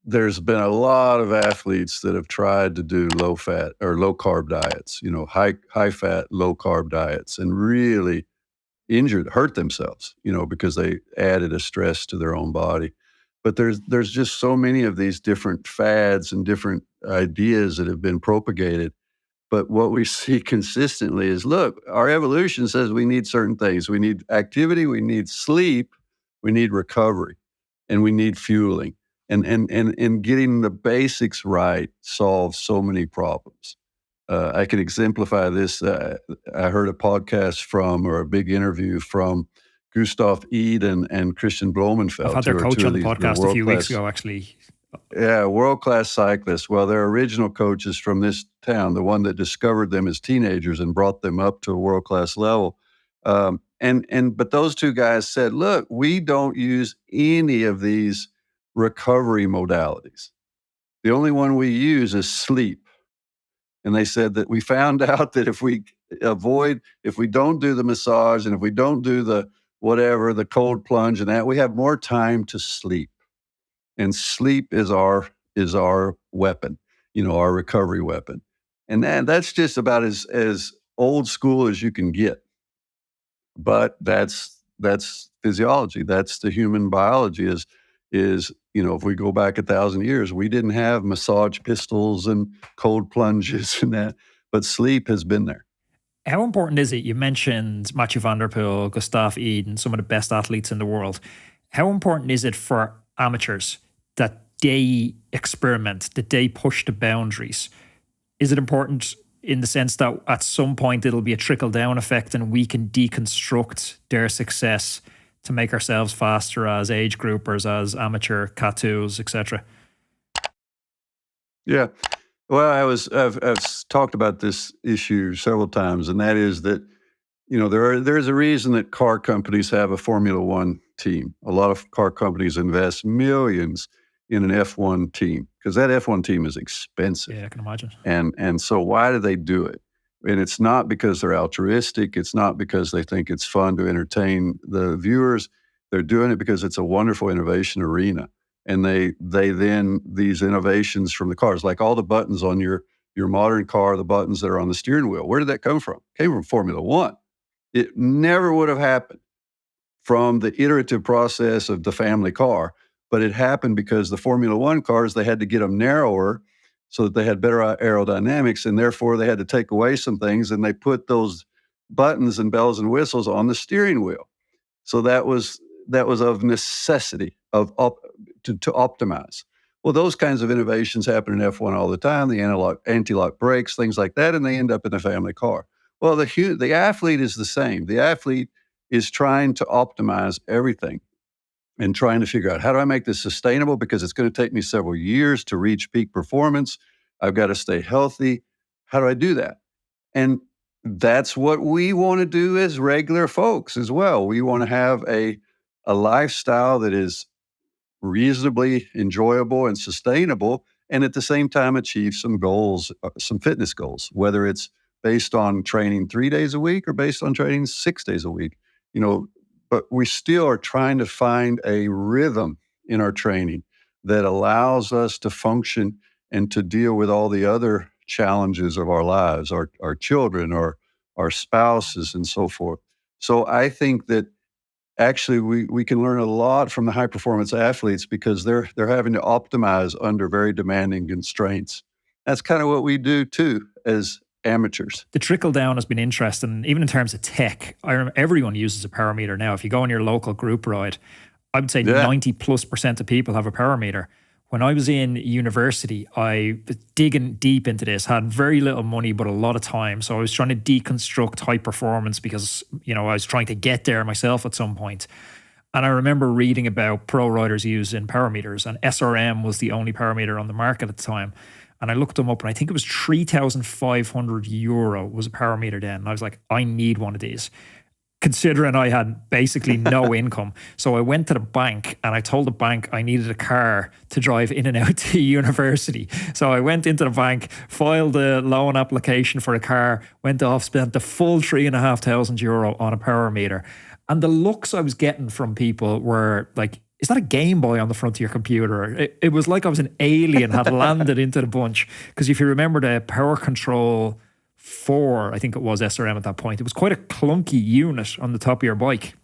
there's been a lot of athletes that have tried to do low fat or low carb diets, high fat, low carb diets, and really hurt themselves, because they added a stress to their own body. But there's just so many of these different fads and different ideas that have been propagated. But what we see consistently is, look, our evolution says we need certain things. We need activity, we need sleep, we need recovery, and we need fueling. And getting the basics right solves so many problems. I can exemplify this. I heard a podcast or a big interview from Gustav Eden and Christian Blumenfeld. I've had their coach on the podcast a few weeks ago, actually. Yeah, world-class cyclists. Well, they're original coaches from this town, the one that discovered them as teenagers and brought them up to a world-class level. But those two guys said, look, we don't use any of these recovery modalities. The only one we use is sleep. And they said that we found out that if we don't do the massage and if we don't do the cold plunge and that, we have more time to sleep. And sleep is our weapon, our recovery weapon. And that's just about as old school as you can get. But that's physiology. That's the human biology is, if we go back 1,000 years, we didn't have massage pistols and cold plunges and that, but sleep has been there. How important is it? You mentioned Mathieu van der Poel, Gustav Eden, some of the best athletes in the world. How important is it for amateurs that they experiment, that they push the boundaries? Is it important in the sense that at some point it'll be a trickle-down effect and we can deconstruct their success to make ourselves faster as age groupers, as amateur K2s, etc.? Yeah. Well, I've talked about this issue several times, and that is that, there's a reason that car companies have a Formula One team. A lot of car companies invest millions in an F1 team because that F1 team is expensive. Yeah, I can imagine. And so why do they do it? And it's not because they're altruistic. It's not because they think it's fun to entertain the viewers. They're doing it because it's a wonderful innovation arena. And they then, these innovations from the cars, like all the buttons on your modern car, the buttons that are on the steering wheel, where did that come from? It came from Formula One. It never would have happened from the iterative process of the family car, but it happened because the Formula One cars, they had to get them narrower so that they had better aerodynamics, and therefore they had to take away some things, and they put those buttons and bells and whistles on the steering wheel. So that was of necessity to optimize. Well, those kinds of innovations happen in F1 all the time, the anti-lock brakes, things like that, and they end up in a family car. Well, the athlete is the same. The athlete is trying to optimize everything and trying to figure out, how do I make this sustainable? Because it's going to take me several years to reach peak performance. I've got to stay healthy. How do I do that? And that's what we want to do as regular folks as well. We want to have a lifestyle that is reasonably enjoyable and sustainable, and at the same time achieve some goals, some fitness goals, whether it's based on training 3 days a week or based on training 6 days a week. But we still are trying to find a rhythm in our training that allows us to function and to deal with all the other challenges of our lives, our children, our spouses, and so forth. So I think that actually we can learn a lot from the high performance athletes because they're having to optimize under very demanding constraints. That's kind of what we do too as amateurs. The trickle down has been interesting, even in terms of tech. I remember everyone uses a power meter now. If you go on your local group ride, I would say 90+% of people have a power meter. When I was in university, I was digging deep into this, had very little money, but a lot of time. So I was trying to deconstruct high performance because, I was trying to get there myself at some point. And I remember reading about pro riders using power meters, and SRM was the only power meter on the market at the time. And I looked them up, and I think it was €3,500 was a power meter then. And I was like, I need one of these, considering I had basically no income. So I went to the bank and I told the bank I needed a car to drive in and out to university. So I went into the bank, filed a loan application for a car, went off, spent the full €3,500 on a power meter. And the looks I was getting from people were like, is that a Game Boy on the front of your computer? It was like I was an alien had landed into the bunch. Because if you remember the Power Control 4, I think it was SRM at that point, it was quite a clunky unit on the top of your bike.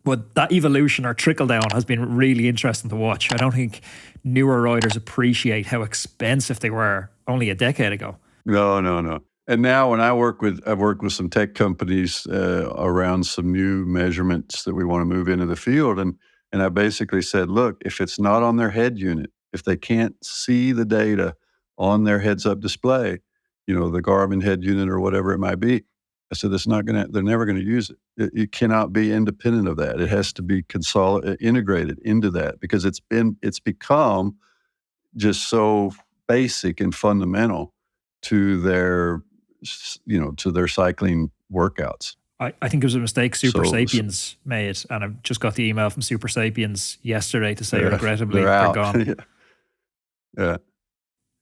But that evolution or trickle down has been really interesting to watch. I don't think newer riders appreciate how expensive they were only a decade ago. No. And now when I've worked with some tech companies around some new measurements that we want to move into the field. And I basically said, look, if it's not on their head unit, if they can't see the data on their heads-up display, the Garmin head unit or whatever it might be, I said, they're never going to use it. It cannot be independent of that. It has to be integrated into that because it's become just so basic and fundamental to their cycling workouts. I think it was a mistake Super Sapiens made, and I've just got the email from Super Sapiens yesterday to say regrettably they're gone. Yeah.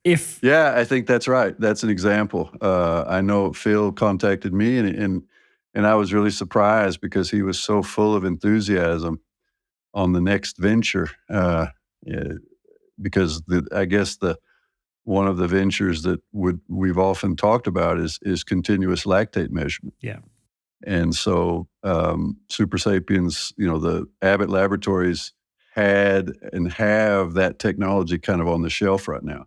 I think that's right. That's an example. I know Phil contacted me, and I was really surprised because he was so full of enthusiasm on the next venture. Because I guess one of the ventures that we've often talked about is continuous lactate measurement. Yeah. And so Super Sapiens, the Abbott Laboratories had and have that technology kind of on the shelf right now,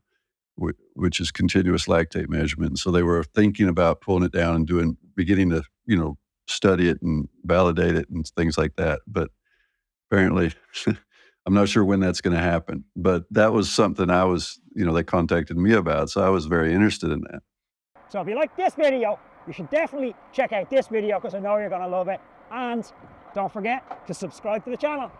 which is continuous lactate measurement. And so they were thinking about pulling it down and beginning to, study it and validate it and things like that. But apparently, I'm not sure when that's going to happen. But that was something they contacted me about. So I was very interested in that. So if you like this video, you should definitely check out this video because I know you're going to love it. And don't forget to subscribe to the channel.